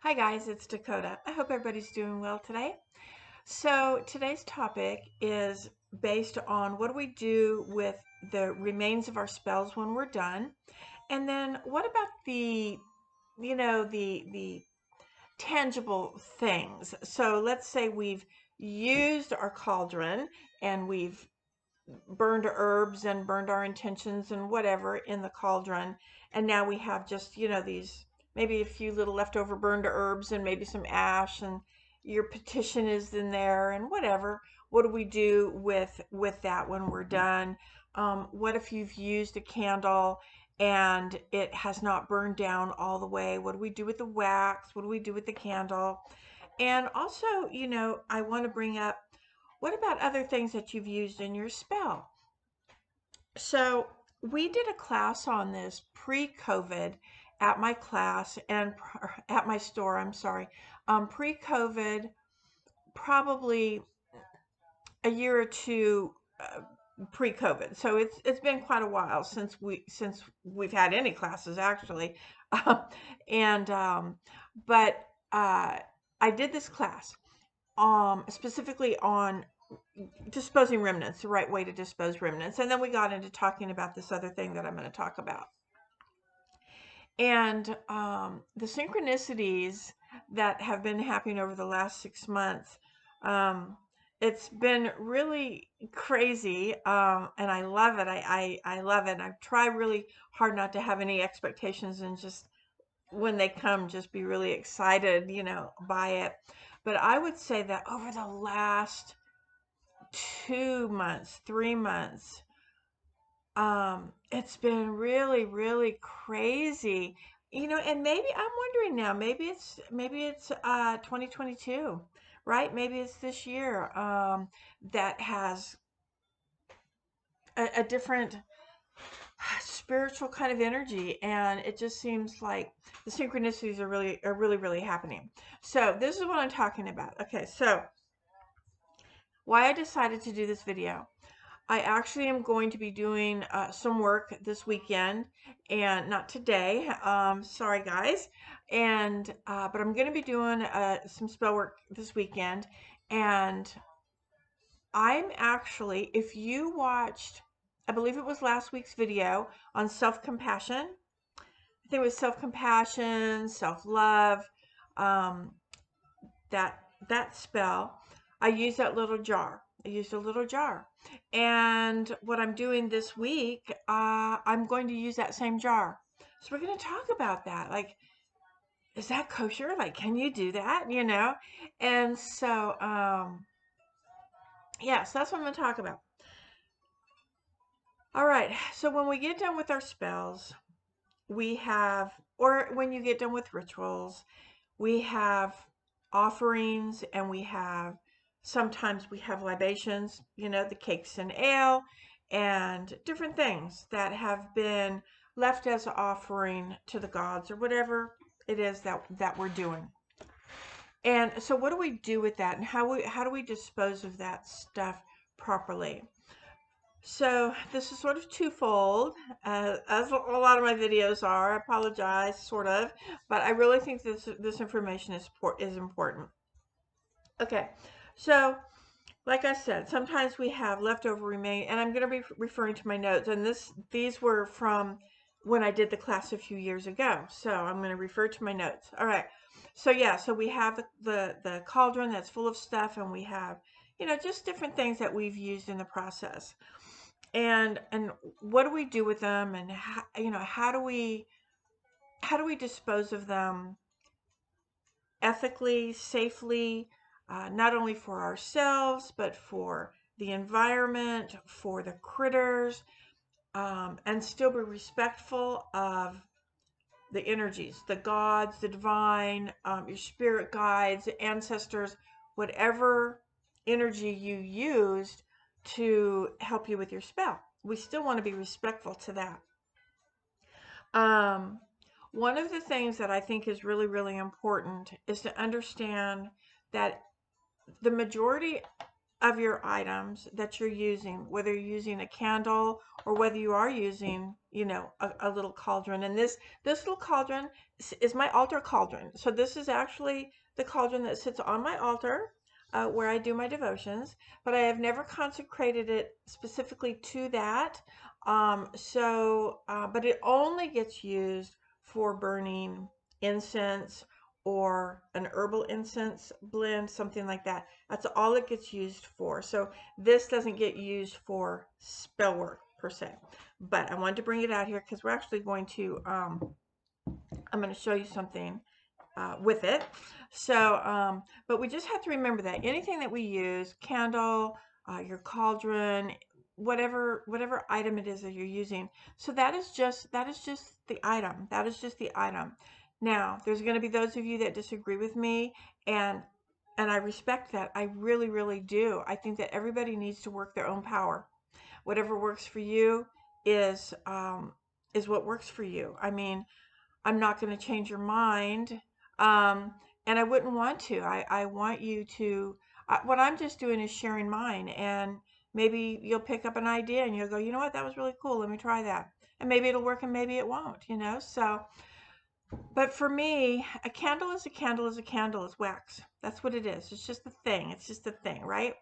Hi guys, it's Dakota. I hope everybody's doing well today. So today's topic is based on what do we do with the remains of our spells when we're done? And then what about the tangible things? So let's say we've used our cauldron and we've burned herbs and burned our intentions and whatever in the cauldron, and now we have just these maybe a few little leftover burned herbs and maybe some ash, and your petition is in there and whatever. What do we do with that when we're done? What if you've used a candle and it has not burned down all the way? What do we do with the wax? What do we do with the candle? And also, I want to bring up, what about other things that you've used in your spell? So we did a class on this pre-COVID at my class and at my store, I'm sorry, pre-COVID, probably a year or two pre-COVID. So it's been quite a while since we've had any classes actually. and but I did this class specifically on disposing remnants, the right way to dispose remnants. And then we got into talking about this other thing that I'm going to talk about. And the synchronicities that have been happening over the last 6 months, it's been really crazy, and I love it. I love it. I try really hard not to have any expectations and just when they come, just be really excited, by it. But I would say that over the last 2 months, 3 months, it's been really, really crazy. And maybe I'm wondering now, maybe it's 2022, right? Maybe it's this year that has a different spiritual kind of energy, and it just seems like the synchronicities are really happening. So this is what I'm talking about. Okay, so why I decided to do this video. I actually am going to be doing some work this weekend, and not today. Sorry, guys. And but I'm going to be doing some spell work this weekend, and I'm actually, if you watched, I believe it was last week's video on self-compassion. I think it was self-compassion, self-love. Um, that spell, I used that little jar. I used a little jar. And what I'm doing this week, I'm going to use that same jar. So we're going to talk about that. Like, is that kosher? Like, can you do that? And so, yeah, so that's what I'm going to talk about. All right. So when we get done with our spells, we have, or when you get done with rituals, we have offerings, and sometimes we have libations, the cakes and ale and different things that have been left as an offering to the gods or whatever it is that we're doing. And so what do we do with that, and how do we dispose of that stuff properly? So this is sort of twofold, as a lot of my videos are. I apologize, sort of, but I really think this information is important. Okay, so like I said, sometimes we have leftover remain, and I'm going to be referring to my notes, and these were from when I did the class a few years ago. So I'm going to refer to my notes. All right. So yeah, so we have the cauldron that's full of stuff, and we have, just different things that we've used in the process. And what do we do with them, and how do we dispose of them ethically, safely, not only for ourselves, but for the environment, for the critters, and still be respectful of the energies, the gods, the divine, your spirit guides, ancestors, whatever energy you used to help you with your spell. We still want to be respectful to that. Um, One of the things that I think is really, really important is to understand that the majority of your items that you're using, whether you're using a candle or whether you are using, you know, a little cauldron. And this little cauldron is my altar cauldron. So this is actually the cauldron that sits on my altar where I do my devotions, but I have never consecrated it specifically to that. But it only gets used for burning incense or an herbal incense blend, something like that. That's all it gets used for. So this doesn't get used for spell work per se. But I wanted to bring it out here because we're actually going to, I'm going to show you something with it. So, but we just have to remember that anything that we use, candle, your cauldron, whatever item it is that you're using. So that is just the item. That is just the item. Now, there's going to be those of you that disagree with me, and I respect that. I really, really do. I think that everybody needs to work their own power. Whatever works for you is what works for you. I mean, I'm not going to change your mind. Um, and I wouldn't want to. I want you to, what I'm just doing is sharing mine. And maybe you'll pick up an idea and you'll go, you know what, that was really cool. Let me try that. And maybe it'll work and maybe it won't, you know? So, but for me, a candle is a candle is a candle is wax. That's what it is. It's just a thing. It's just a thing, right?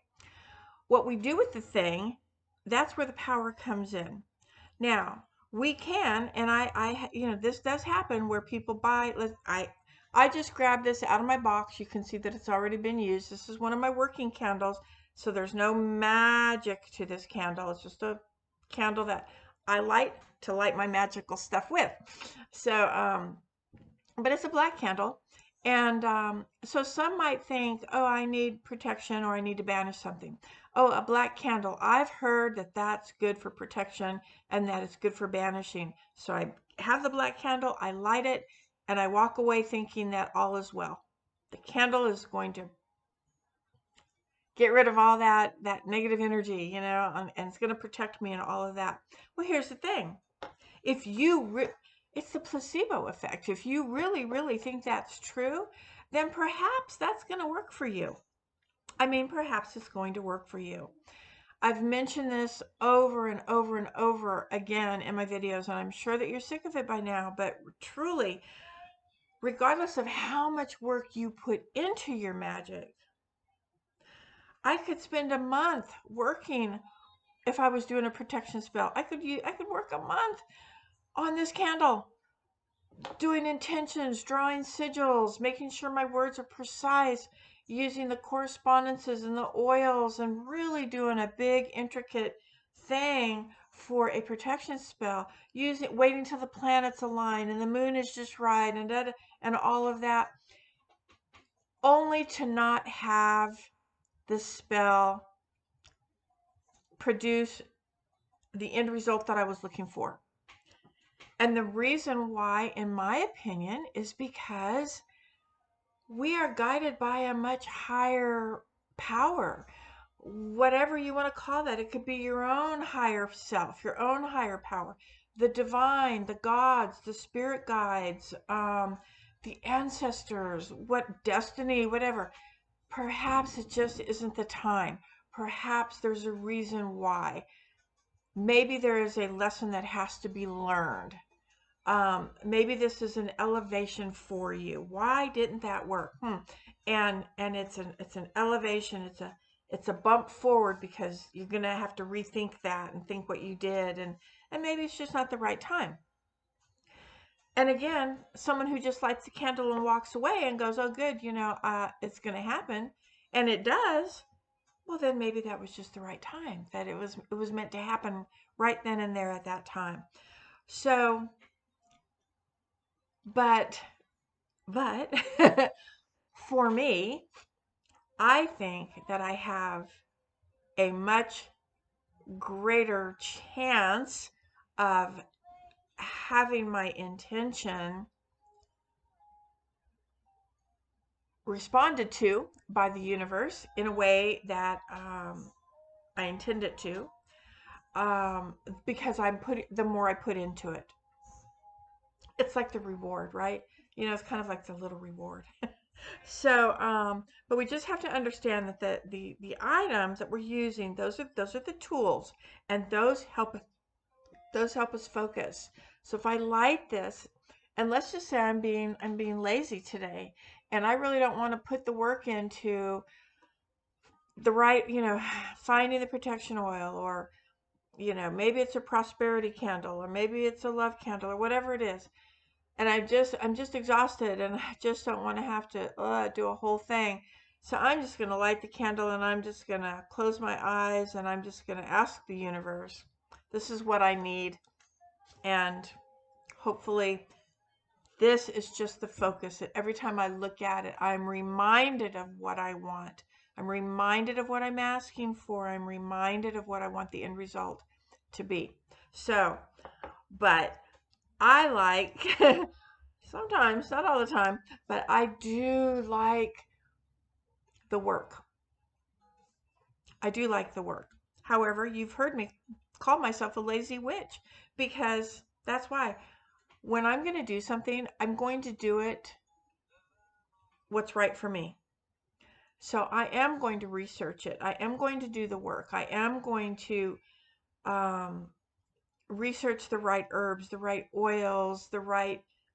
What we do with the thing, that's where the power comes in. Now, we can, and you know, this does happen where people buy, I just grabbed this out of my box. You can see that it's already been used. This is one of my working candles, so there's no magic to this candle. It's just a candle that I light to light my magical stuff with. So, but it's a black candle. And so some might think, oh, I need protection or I need to banish something. Oh, a black candle. I've heard that that's good for protection and that it's good for banishing. So I have the black candle, I light it, and I walk away thinking that all is well. The candle is going to get rid of all that negative energy, you know, and it's going to protect me and all of that. Well, here's the thing. If you it's the placebo effect. If you really, really think that's true, then perhaps that's going to work for you. I mean, perhaps it's going to work for you. I've mentioned this over and over and over again in my videos, and I'm sure that you're sick of it by now, but truly, regardless of how much work you put into your magic, I could spend a month working if I was doing a protection spell. I could work a month on this candle, doing intentions, drawing sigils, making sure my words are precise, using the correspondences and the oils, and really doing a big, intricate thing for a protection spell. Waiting till the planets align and the moon is just right, and all of that, only to not have the spell produce the end result that I was looking for. And the reason why, in my opinion, is because we are guided by a much higher power. Whatever you want to call that, it could be your own higher self, your own higher power, the divine, the gods, the spirit guides, the ancestors, what destiny, whatever. Perhaps it just isn't the time. Perhaps there's a reason why. Maybe there is a lesson that has to be learned. Maybe this is an elevation for you. Why didn't that work? And it's an elevation. It's a bump forward because you're gonna have to rethink that and think what you did, and maybe it's just not the right time. And again, someone who just lights a candle and walks away and goes, "Oh, good, you know, it's gonna happen," and it does. Well, then maybe that was just the right time. That it was meant to happen right then and there at that time. So. But for me, I think that I have a much greater chance of having my intention responded to by the universe in a way that I intend it to, because the more I put into it. It's like the reward, right? You know, it's kind of like the little reward. So, but we just have to understand that the items that we're using, those are the tools, and those help us focus. So if I light this, and let's just say I'm being lazy today, and I really don't want to put the work into the right, finding the protection oil, or maybe it's a prosperity candle, or maybe it's a love candle, or whatever it is, and I'm just exhausted, and I just don't want to have to do a whole thing. So I'm just going to light the candle, and I'm just going to close my eyes, and I'm just going to ask the universe, this is what I need, and hopefully this is just the focus that every time I look at it, I'm reminded of what I want. I'm reminded of what I'm asking for. I'm reminded of what I want the end result to be. So, but I like, sometimes, not all the time, but I do like the work. I do like the work. However, you've heard me call myself a lazy witch, because that's why when I'm going to do something, I'm going to do it what's right for me. So I am going to research it. I am going to do the work. I am going to um, research the right herbs, the right oils,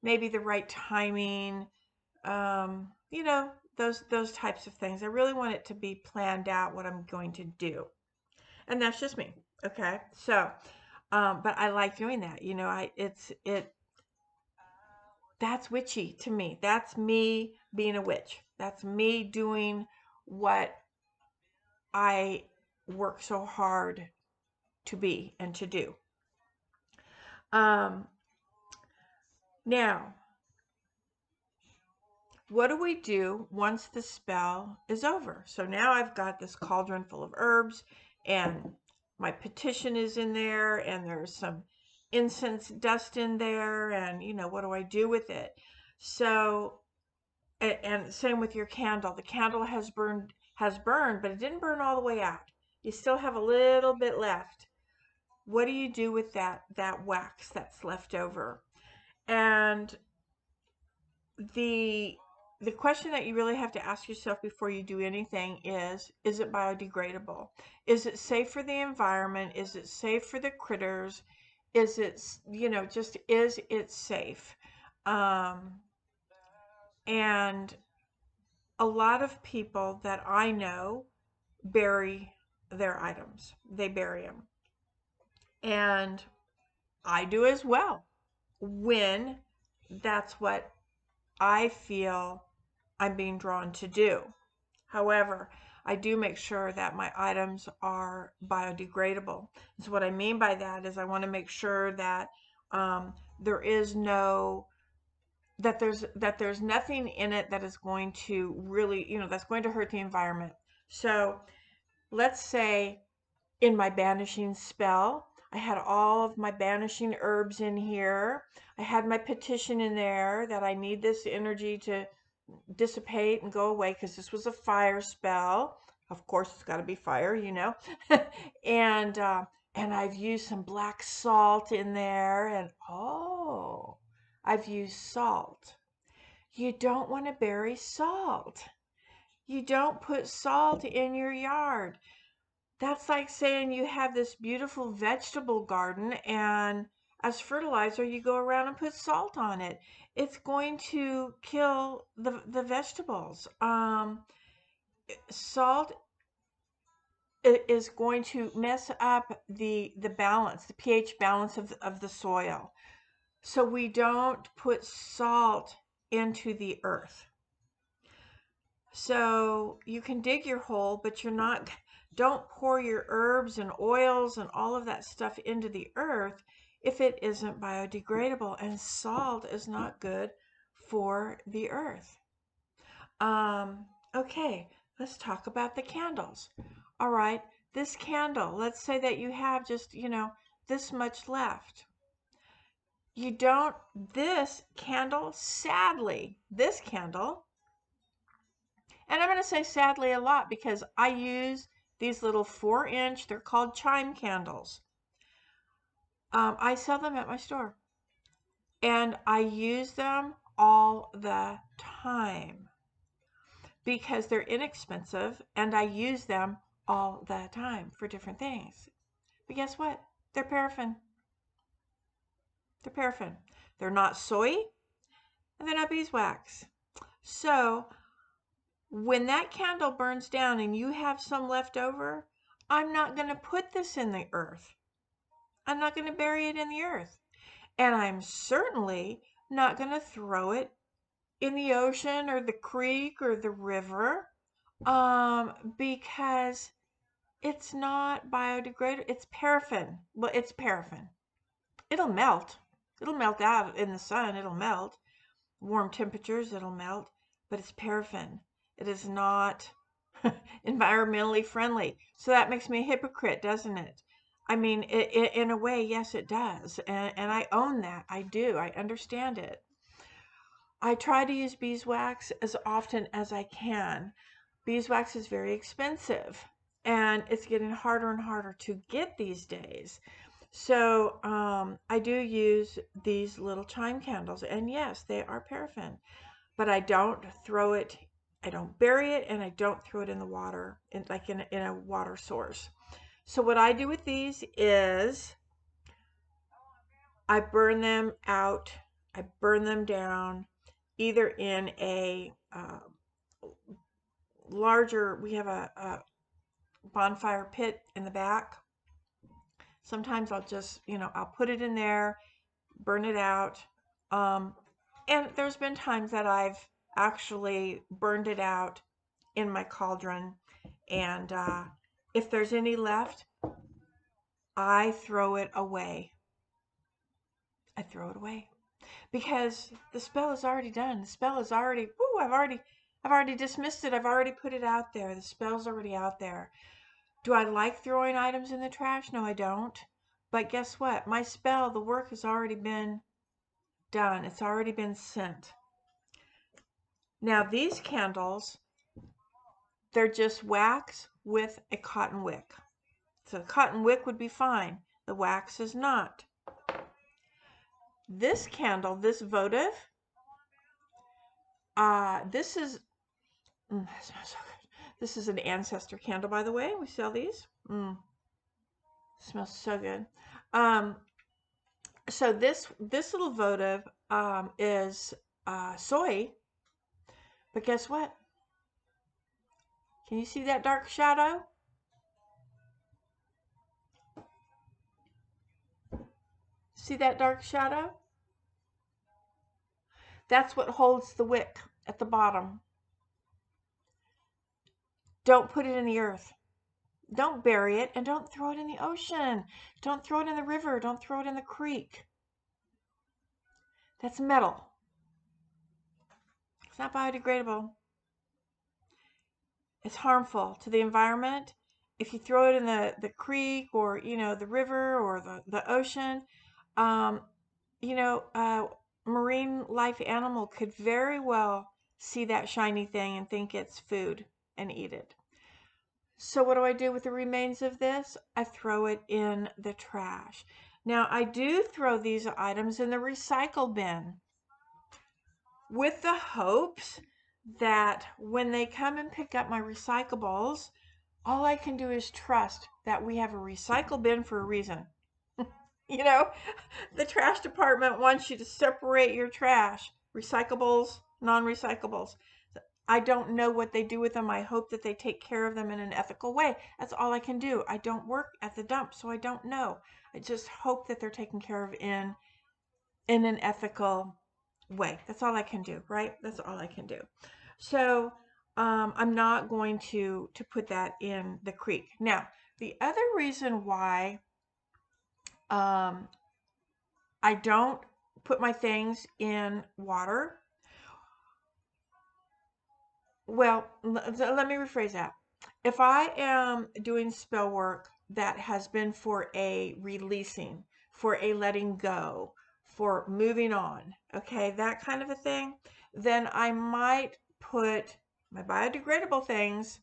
maybe the right timing, those types of things. I really want it to be planned out what I'm going to do. And that's just me. Okay. So, but I like doing that. That's witchy to me. That's me being a witch. That's me doing what I work so hard to be and to do. Um, Now, what do we do once the spell is over? So now I've got this cauldron full of herbs, and my petition is in there, and there's some incense dust in there, and what do I do with it? So, and same with your candle. The candle has burned, but it didn't burn all the way out. You still have a little bit left. What do you do with that wax that's left over? And the the question that you really have to ask yourself before you do anything is it biodegradable? Is it safe for the environment? Is it safe for the critters? Is it, just is it safe? Um, and a lot of people that I know bury their items. They bury them. And I do as well, when that's what I feel I'm being drawn to do. However, I do make sure that my items are biodegradable. So what I mean by that is I want to make sure that there is no that there's nothing in it that is going to really, that's going to hurt the environment. So let's say in my banishing spell, I had all of my banishing herbs in here. I had my petition in there that I need this energy to dissipate and go away, because this was a fire spell. Of course, it's got to be fire. and and I've used some black salt in there, and I've used salt. You don't want to bury salt. You don't put salt in your yard. That's like saying you have this beautiful vegetable garden, and as fertilizer you go around and put salt on it. It's going to kill the vegetables. Salt is going to mess up the balance, the pH balance of the soil. So we don't put salt into the earth. So you can dig your hole, but don't pour your herbs and oils and all of that stuff into the earth if it isn't biodegradable. And salt is not good for the earth. Okay, let's talk about the candles. All right, this candle, let's say that you have just, this much left. You don't, this candle, sadly, this candle, and I'm going to say sadly a lot because I use these little 4-inch, they're called Chime Candles. I sell them at my store, and I use them all the time. because they're inexpensive and I use them all the time for different things. But guess what? They're paraffin. They're paraffin. They're not soy and they're not beeswax. So when that candle burns down and you have some left over, I'm not going to put this in the earth. I'm not going to bury it in the earth. And I'm certainly not going to throw it in the ocean or the creek or the river, because it's not biodegradable. It's paraffin. Well, it's paraffin. It'll melt. It'll melt out in the sun. It'll melt. Warm temperatures, it'll melt. But it's paraffin. It is not environmentally friendly. So that makes me a hypocrite, doesn't it? I mean, in a way, yes, it does. And I own that. I do. I understand it. I try to use beeswax as often as I can. Beeswax is very expensive and it's getting harder and harder to get these days. So I do use these little chime candles, and yes, they are paraffin, but I don't throw it, I don't bury it, and I don't throw it in the water, in a water source. So what I do with these is I burn them out, I burn them down, either in a larger, we have a bonfire pit in the back. Sometimes I'll just, I'll put it in there, burn it out. And there's been times that I've actually burned it out in my cauldron. And if there's any left, I throw it away. I throw it away because the spell is already done. The spell is already, woo, I've already dismissed it. I've already put it out there. The spell's already out there. Do I like throwing items in the trash? No, I don't. But guess what? My spell, the work has already been done. It's already been sent. Now these candles, they're just wax with a cotton wick. So the cotton wick would be fine. The wax is not. This candle, this votive, this is, that smells so good. This is an ancestor candle, by the way. We sell these. Smells so good. So this little votive is soy, but guess what? Can you see that dark shadow? See that dark shadow? That's what holds the wick at the bottom. Don't put it in the earth. Don't bury it, and don't throw it in the ocean. Don't throw it in the river. Don't throw it in the creek. That's metal. It's not biodegradable. It's harmful to the environment. If you throw it in the creek or, the river or the ocean, marine life animal could very well see that shiny thing and think it's food and eat it. So what do I do with the remains of this? I throw it in the trash. Now I do throw these items in the recycle bin with the hopes that when they come and pick up my recyclables, all I can do is trust that we have a recycle bin for a reason. The trash department wants you to separate your trash, recyclables, non-recyclables. I don't know what they do with them. I hope that they take care of them in an ethical way. That's all I can do. I don't work at the dump, so I don't know. I just hope that they're taken care of in an ethical way. That's all I can do, right? That's all I can do. So I'm not going to put that in the creek. Now, the other reason why I don't put my things in water, well, let me rephrase that. If I am doing spell work that has been for a releasing, for a letting go, for moving on, okay, that kind of a thing, then I might put my biodegradable things,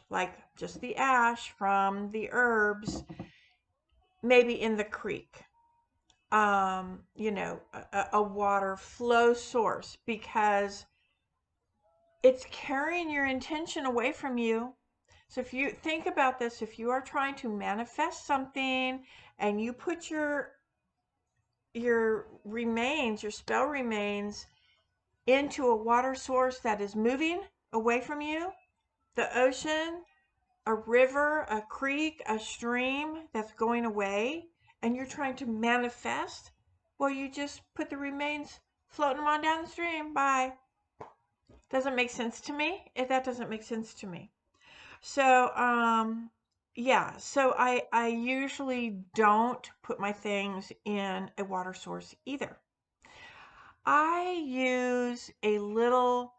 like just the ash from the herbs, maybe in the creek, a water flow source, because it's carrying your intention away from you. So if you think about this, if you are trying to manifest something and you put your remains, your spell remains into a water source that is moving away from you, the ocean, a river, a creek, a stream that's going away, and you're trying to manifest, well, you just put the remains floating on down the stream. Bye. Doesn't make sense to me. That doesn't make sense to me. So, yeah, so I usually don't put my things in a water source either. I use a little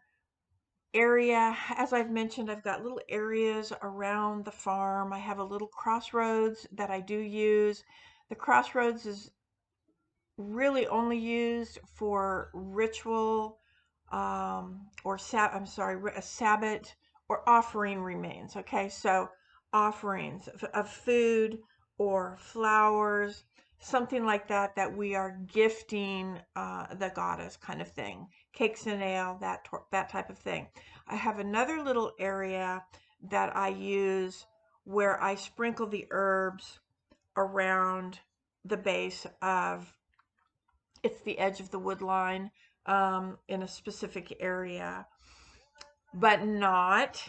area, as I've mentioned, I've got little areas around the farm. I have a little crossroads that I do use. The crossroads is really only used for ritual a Sabbath or offering remains. Okay, so offerings of food or flowers, something like that, that we are gifting the goddess, kind of thing. Cakes and ale, that type of thing. I have another little area that I use where I sprinkle the herbs around the base of it's the edge of the wood line in a specific area, but not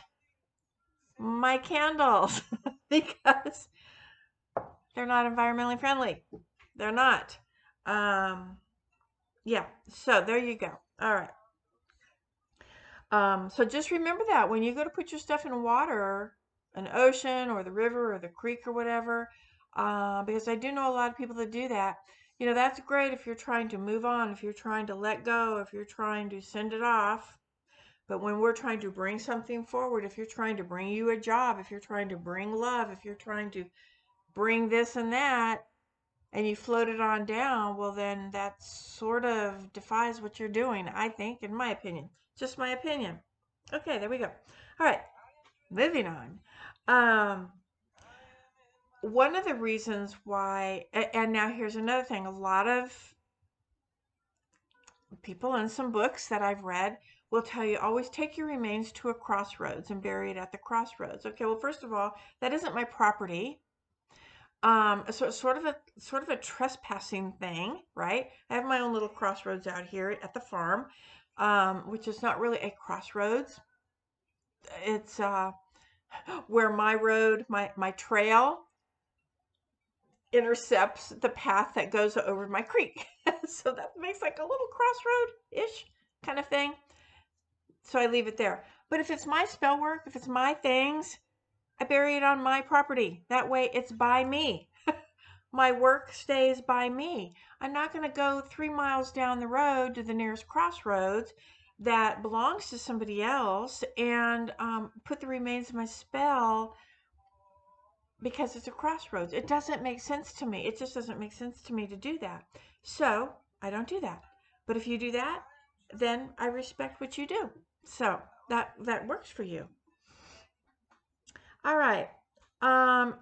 my candles because they're not environmentally friendly. They're not. Um, yeah, so there you go. All right. So just remember that when you go to put your stuff in water, an ocean or the river or the creek or whatever, because I do know a lot of people that do that. You know, that's great if you're trying to move on, if you're trying to let go, if you're trying to send it off. But when we're trying to bring something forward, if you're trying to bring you a job, if you're trying to bring love, if you're trying to bring this and that, and you float it on down, well, then that sort of defies what you're doing, I think, in my opinion. Just my opinion. Okay, there we go. All right, moving on. Um, One of the reasons why, and now here's another thing, a lot of people in some books that I've read will tell you always take your remains to a crossroads and bury it at the crossroads. Okay, well, first of all, that isn't my property. So it's sort of a trespassing thing, right? I have my own little crossroads out here at the farm, which is not really a crossroads. It's where my road, my trail intercepts the path that goes over my creek. So that makes like a little crossroad-ish kind of thing. So I leave it there. But if it's my spell work, if it's my things, I bury it on my property. That way it's by me. My work stays by me. I'm not going to go 3 miles down the road to the nearest crossroads that belongs to somebody else and put the remains of my spell because it's a crossroads. It doesn't make sense to me. It just doesn't make sense to me to do that. So I don't do that. But if you do that, then I respect what you do. So that works for you. All right. Um,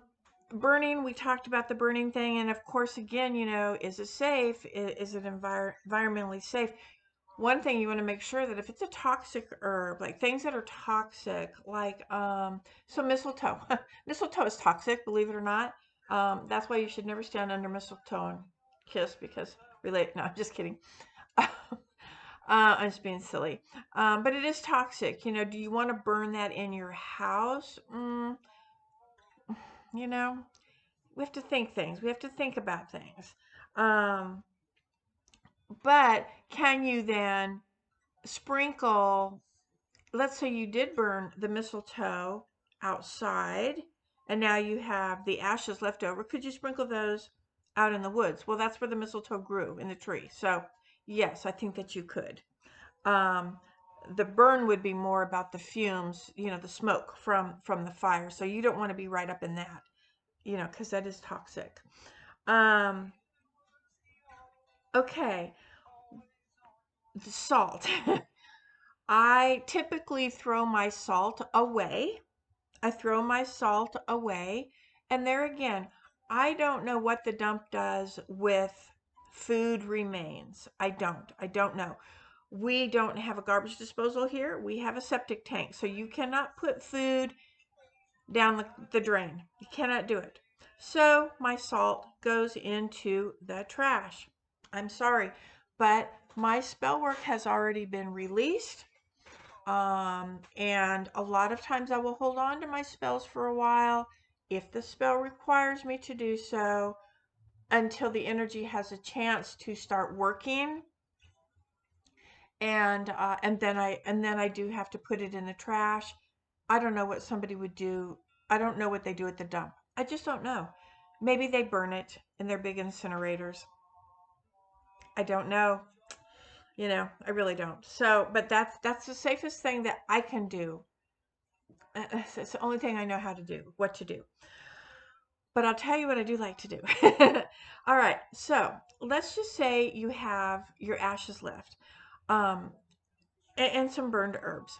Burning, we talked about the burning thing. And of course, again, you know, is it safe? Is it environmentally safe? One thing you want to make sure that if it's a toxic herb, like things that are toxic, like so mistletoe. Mistletoe is toxic, believe it or not. That's why you should never stand under mistletoe and kiss because relate. No, I'm just kidding. I'm just being silly. But it is toxic. You know, do you want to burn that in your house? You know, we have to think things. We have to think about things. Um, but can you then sprinkle, let's say you did burn the mistletoe outside and now you have the ashes left over. Could you sprinkle those out in the woods? Well, that's where the mistletoe grew in the tree. So yes, I think that you could. Um, the burn would be more about the fumes, you know, the smoke from the fire. So you don't want to be right up in that, you know, because that is toxic. Um, okay, the salt. I typically throw my salt away. I throw my salt away. And there again, I don't know what the dump does with food remains. I don't know. We don't have a garbage disposal here. We have a septic tank. So you cannot put food down the drain. You cannot do it. So my salt goes into the trash. I'm sorry, but my spell work has already been released. And a lot of times I will hold on to my spells for a while if the spell requires me to do so until the energy has a chance to start working. And then I do have to put it in the trash. I don't know what somebody would do. I don't know what they do at the dump. I just don't know. Maybe they burn it in their big incinerators. I don't know. I really don't. So, but that's the safest thing that I can do. It's the only thing I know how to do, what to do. But I'll tell you what I do like to do. All right. So let's just say you have your ashes left, um, and some burned herbs.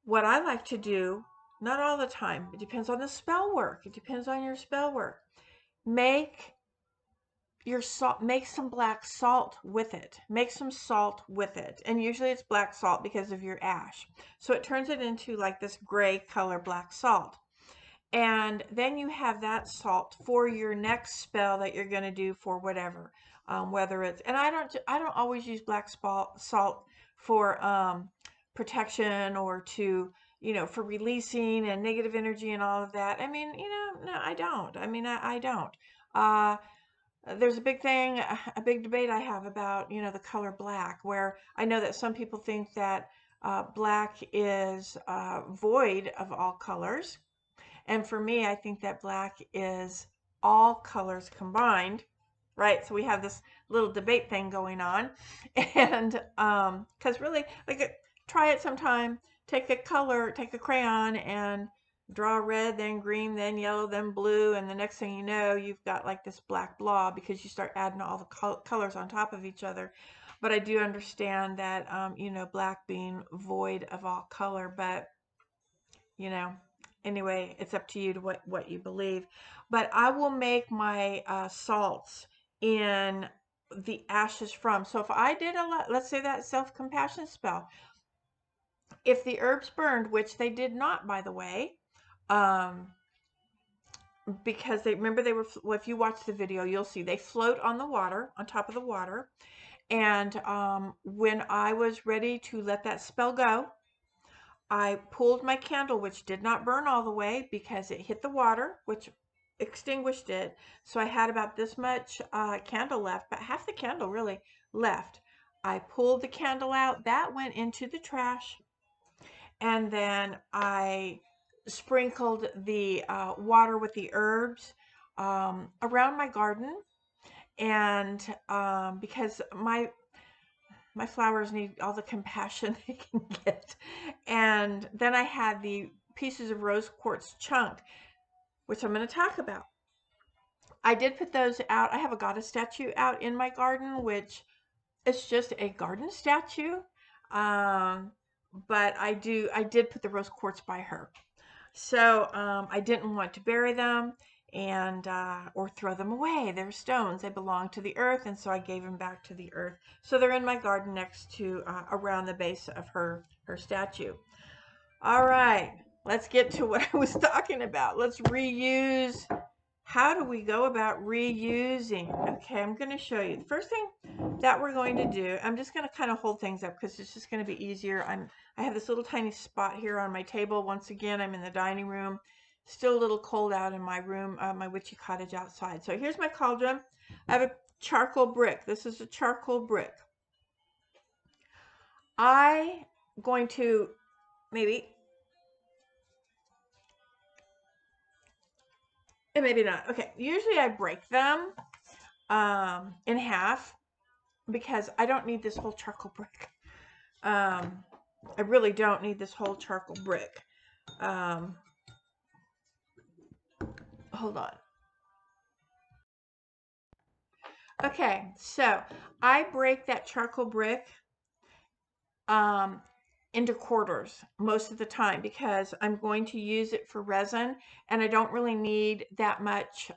What I like to do, not all the time, it depends on the spell work. It depends on your spell work. Make your salt, make some black salt with it. Make some salt with it. And usually it's black salt because of your ash. So it turns it into like this gray color black salt. And then you have that salt for your next spell that you're going to do for whatever, whether it's, and I don't always use black salt for protection or to, for releasing and negative energy and all of that. I mean, no, I don't. I mean, I don't. Uh, there's a big thing, a big debate I have about, the color black, where I know that some people think that black is void of all colors. And for me, I think that black is all colors combined, right? So we have this little debate thing going on. And because really, like, try it sometime. Take a crayon and draw red, then green, then yellow, then blue. And the next thing you know, you've got like this black blob because you start adding all the colors on top of each other. But I do understand that, black being void of all color, but you know anyway, it's up to you to what you believe. But I will make my salts in the ashes from, so if I did a lot, let's say that self-compassion spell, if the herbs burned, which they did not, by the way, um because they, remember, they were, well, if you watch the video you'll see they float on the water, on top of the water. And when I was ready to let that spell go, I pulled my candle, which did not burn all the way because it hit the water, which extinguished it. So I had about this much candle left, about half the candle really left. I pulled the candle out, that went into the trash, and then I sprinkled the water with the herbs around my garden. And because my flowers need all the compassion they can get. And then I had the pieces of rose quartz chunked, which I'm going to talk about. I did put those out. I have a goddess statue out in my garden, which is just a garden statue. Um, but I did put the rose quartz by her. So I didn't want to bury them and or throw them away. They're stones. They belong to the earth, and so I gave them back to the earth. So they're in my garden next to around the base of her statue. All right, let's get to what I was talking about. Let's reuse. How do we go about reusing? Okay, I'm going to show you. The first thing that we're going to do, I'm just going to kind of hold things up because it's just going to be easier. I have this little tiny spot here on my table. Once again, I'm in the dining room. Still a little cold out in my room, my witchy cottage outside. So here's my cauldron. I have a charcoal brick. This is a charcoal brick. I'm going to maybe, and maybe not. Okay, usually I break them in half because I don't need this whole charcoal brick. I really don't need this whole charcoal brick. Hold on. Okay, so I break that charcoal brick into quarters most of the time because I'm going to use it for resin, and I don't really need that much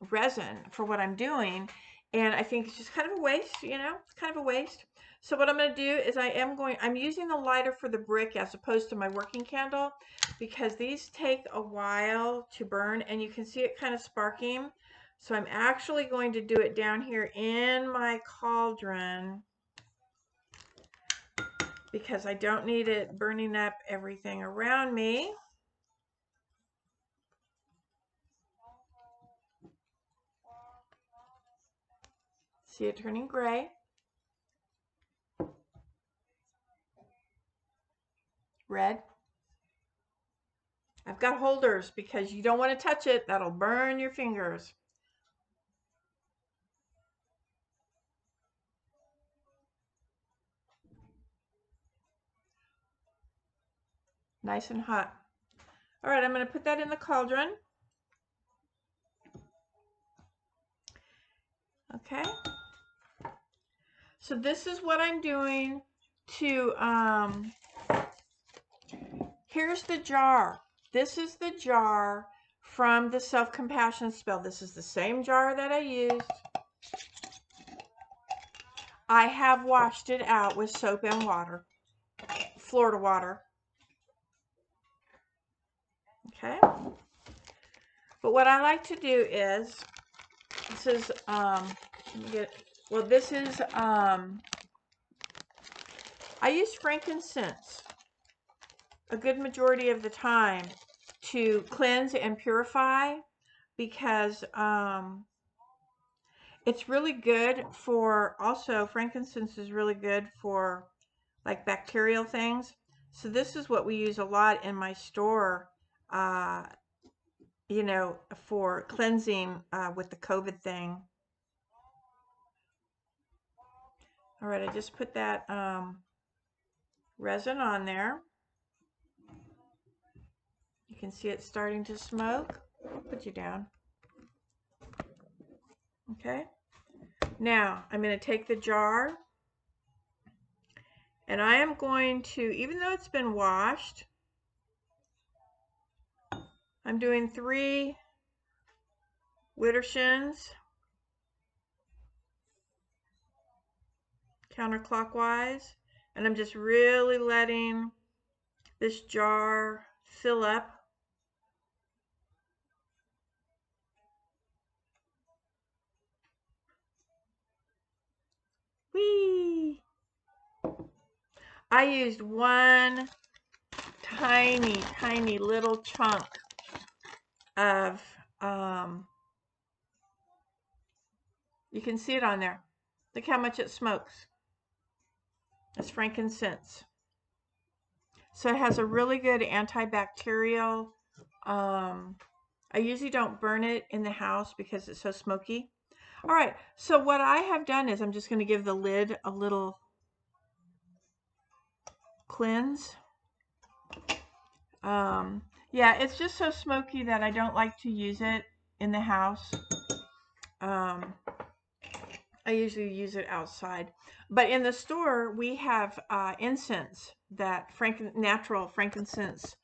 resin for what I'm doing. And I think it's just kind of a waste, it's kind of a waste. So what I'm going to do is I'm using the lighter for the brick as opposed to my working candle, because these take a while to burn, and you can see it kind of sparking. So I'm actually going to do it down here in my cauldron, because I don't need it burning up everything around me. See it turning gray. Red. I've got holders because you don't want to touch it. That'll burn your fingers. Nice and hot. All right, I'm going to put that in the cauldron. Okay. So this is what I'm doing to, here's the jar. This is the jar from the self-compassion spell. This is the same jar that I used. I have washed it out with soap and water, Florida water. Okay. But what I like to do is, this is, this is, I use frankincense a good majority of the time to cleanse and purify, because it's really good for, also frankincense is really good for like bacterial things. So this is what we use a lot in my store, you know, for cleansing with the COVID thing. All right, I just put that resin on there. You can see it starting to smoke. I'll put you down. Okay. Now I'm going to take the jar, and I am going to, even though it's been washed, I'm doing 3 widdershins counterclockwise, and I'm just really letting this jar fill up. Whee! I used one tiny little chunk of, you can see it on there. Look how much it smokes. It's frankincense. So it has a really good antibacterial, I usually don't burn it in the house because it's so smoky. All right, so what I have done is I'm just going to give the lid a little cleanse. Yeah, it's just so smoky that I don't like to use it in the house. I usually use it outside. But in the store, we have incense, that natural frankincense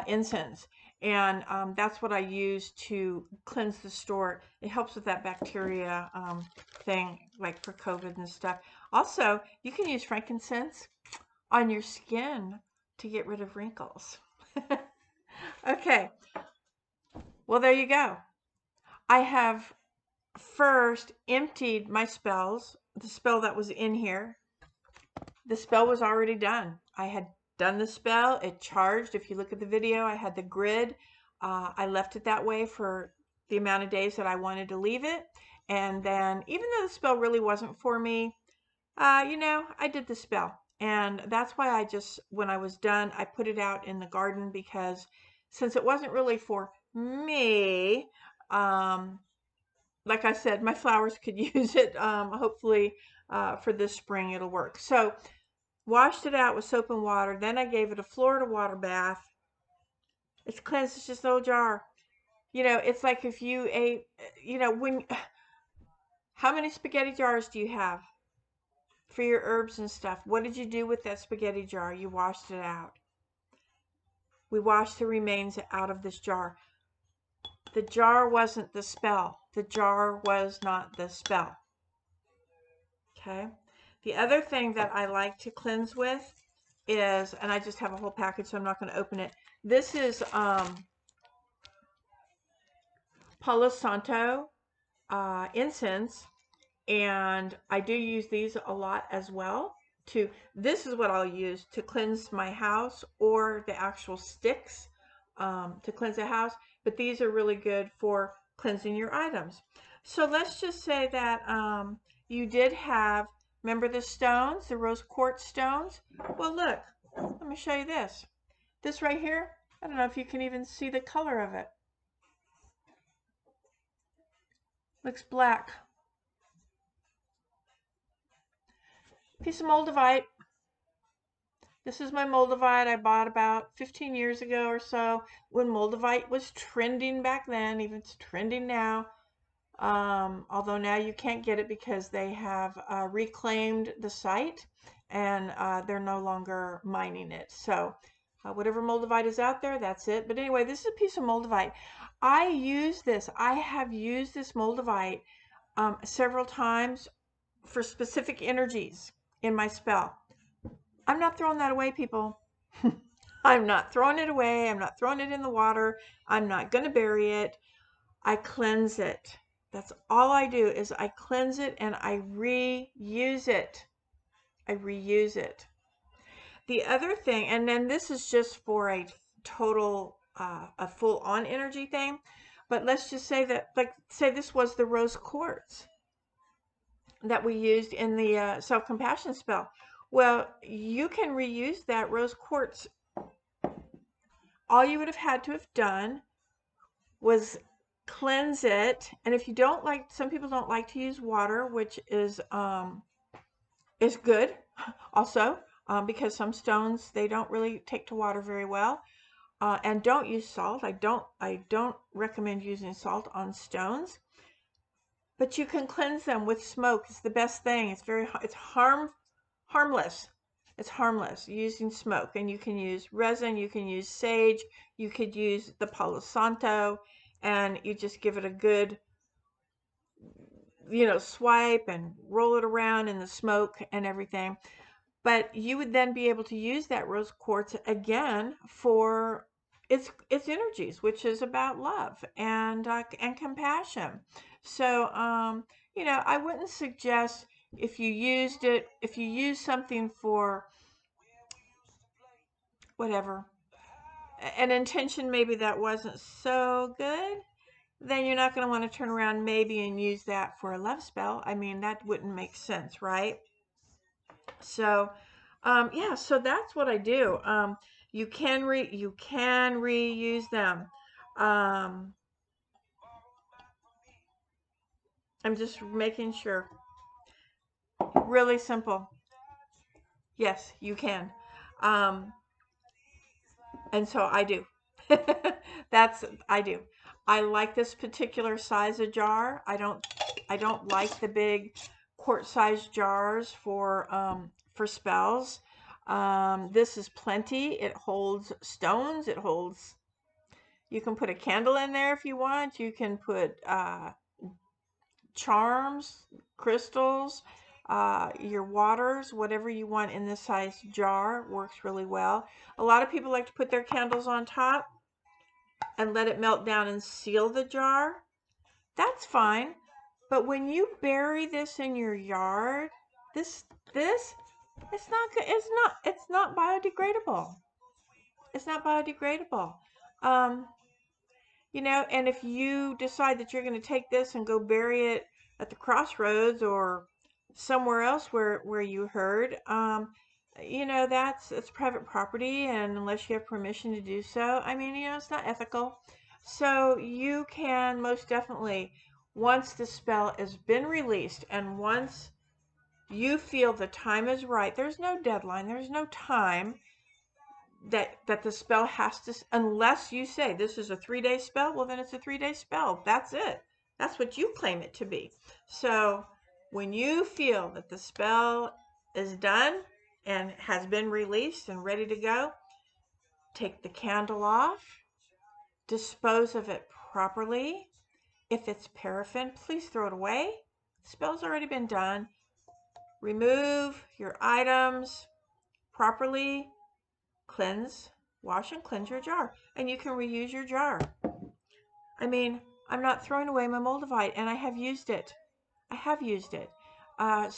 incense. And that's what I use to cleanse the store. It helps with that bacteria thing, like for COVID and stuff. Also, you can use frankincense on your skin to get rid of wrinkles. Okay. Well, there you go. I have first emptied my spells, the spell that was in here. The spell was already done. I had done the spell. It charged. If you look at the video, I had the grid. I left it that way for the amount of days that I wanted to leave it. And then, even though the spell really wasn't for me, you know, I did the spell. And that's why I just, when I was done, I put it out in the garden, because since it wasn't really for me, like I said, my flowers could use it. Hopefully for this spring it'll work. So washed it out with soap and water. Then I gave it a Florida water bath. It's cleansed. It's just a little jar. You know, it's like if you ate, you know, how many spaghetti jars do you have for your herbs and stuff? What did you do with that spaghetti jar? You washed it out. We washed the remains out of this jar. The jar wasn't the spell. The jar was not the spell. Okay. The other thing that I like to cleanse with is, and I just have a whole package, so I'm not going to open it. This is Palo Santo incense, and I do use these a lot as well. This is what I'll use to cleanse my house, or the actual sticks to cleanse the house, but these are really good for cleansing your items. So let's just say that you did have, remember the stones, the rose quartz stones? Well, look, let me show you this. This right here, I don't know if you can even see the color of it. Looks black. Piece of moldavite. This is my moldavite I bought about 15 years ago or so, when moldavite was trending back then. Even it's trending now. Although now you can't get it because they have reclaimed the site, and they're no longer mining it. So whatever moldavite is out there, that's it. But anyway, this is a piece of moldavite. I have used this moldavite several times for specific energies in my spell. I'm not throwing that away, people. I'm not throwing it away. I'm not throwing it in the water. I'm not going to bury it. I cleanse it. That's all I do, is I cleanse it and I reuse it. I reuse it. The other thing, and then this is just for a total, a full-on energy thing, but let's just say that, like, say this was the rose quartz that we used in the self-compassion spell. Well, you can reuse that rose quartz. All you would have had to have done was cleanse it. And if you don't like, some people don't like to use water, which is good also, because some stones, they don't really take to water very well. And don't use salt. I don't recommend using salt on stones. But you can cleanse them with smoke. It's the best thing. It's harmless. It's harmless using smoke. And you can use resin, you can use sage, you could use the Palo Santo, and you just give it a good, swipe and roll it around in the smoke and everything. But you would then be able to use that rose quartz again for its energies, which is about love and compassion. So I wouldn't suggest, if you use something for whatever, an intention maybe that wasn't so good, then you're not going to want to turn around maybe and use that for a love spell. I mean, that wouldn't make sense, right? So, yeah, so that's what I do. You can reuse them. Um, I'm just making sure. Really simple. Yes, you can. Um, and so I do. I do. I like this particular size of jar. I don't like the big quart-sized jars for spells. This is plenty. It holds stones. You can put a candle in there if you want. You can put charms, crystals, your waters, whatever you want in this size jar works really well. A lot of people like to put their candles on top and let it melt down and seal the jar. That's fine. But when you bury this in your yard, this it's not good. It's not biodegradable. It's not biodegradable. Um, and if you decide that you're going to take this and go bury it at the crossroads or somewhere else where you heard, it's private property, and unless you have permission to do so, I mean, it's not ethical. So you can most definitely, once the spell has been released and once you feel the time is right, there's no deadline, there's no time that the spell has to, unless you say this is a 3-day spell, well, then it's a 3-day spell. That's it. That's what you claim it to be. So when you feel that the spell is done and has been released and ready to go, take the candle off, dispose of it properly. If it's paraffin, please throw it away. The spell's already been done. remove your items properly, wash and cleanse your jar, and you can reuse your jar. I mean, I'm not throwing away my Moldavite, and I have used it. I have used it. I'm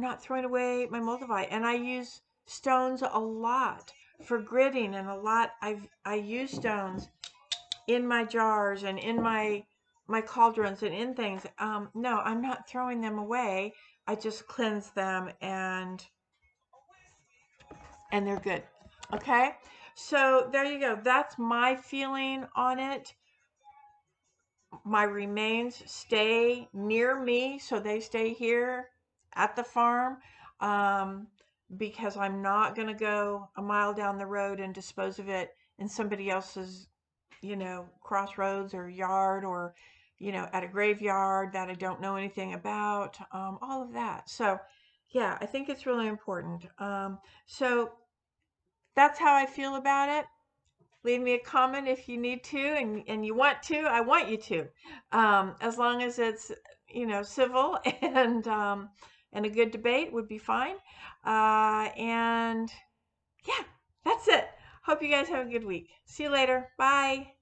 not throwing away my Moldavite, and I use stones a lot for gridding, and I use stones in my jars and in my cauldrons and in things. No, I'm not throwing them away. I just cleanse them and they're good. Okay? So there you go. That's my feeling on it. My remains stay near me, so they stay here at the farm, um, because I'm not going to go a mile down the road and dispose of it in somebody else's, crossroads or yard, or, at a graveyard that I don't know anything about, all of that. So, yeah, I think it's really important. So that's how I feel about it. Leave me a comment if you need to, and you want to. I want you to, as long as it's civil and a good debate would be fine. And yeah, that's it. Hope you guys have a good week. See you later. Bye.